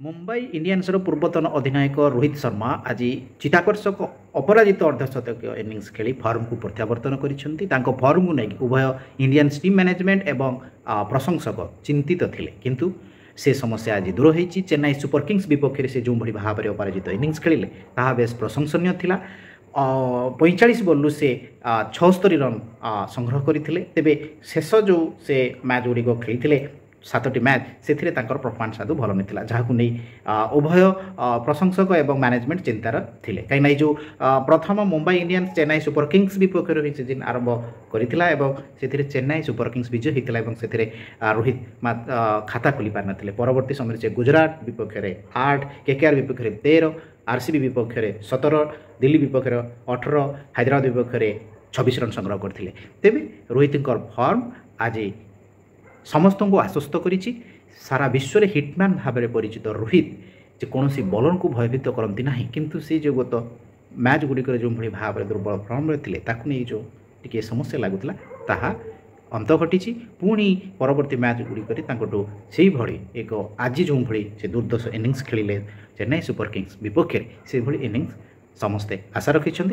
Mumbai Indians पूर्वतन अधिनायक रोहित शर्मा आज चित्ताकर्षक अपराजित अर्धशतक इनिंग्स खेली फर्म को प्रत्यावर्तन कर फर्म को नहीं उभय इंडियंस टीम मैनेजमेंट एवं प्रशंसक चिंतित थिले किंतु से समस्या आज दूर होती। चेन्नई सुपर किंग्स विपक्ष से जो भाई भाव में अपराजित इनिंग्स खेलिले ताहा बेस प्रशंसनीय थिला। 45 बल्लु से 76 रन संग्रह करते तेबे शेष जो से मैच गुड़िक खेली 7टी मैच से परफॉर्मेंस आदि भल नहीं जहाँ नहीं उभय प्रशंसक एवं मैनेजमेंट चिंतार थिले कहीं जो प्रथम Mumbai Indians Chennai super Kings विपक्ष सीजन आरंभ कर चेन्नई सुपर किंग्स विजय होता से रोहित खाता खोली पार ना परवर्ती समय से गुजरात विपक्ष 8 केकेआर विपक्ष 13 आरसीबी विपक्ष 17 दिल्ली विपक्ष 18 हैदराबाद विपक्ष 26 रन संग्रह करते तेबे रोहित फॉर्म आज समस्त को आश्वस्त करिछि। सारा विश्व में हिटमैन भाव में परिचित रोहित जे कौन बॉलर को भयभीत करती ना किंतु से जो गत मैच गुड़िक जो भाई भाव में दुर्बल फॉर्म में थे नहीं जो टी समस्या लगुला ताहा अंत घटी पुणी परवर्ती मैच गुड़िक से भली एक आज जो भाई से दुर्दश इनिंग्स खेलिले चेन्नई सुपर किंग्स विपक्ष से इनिंग्स समस्ते आशा रखिंट।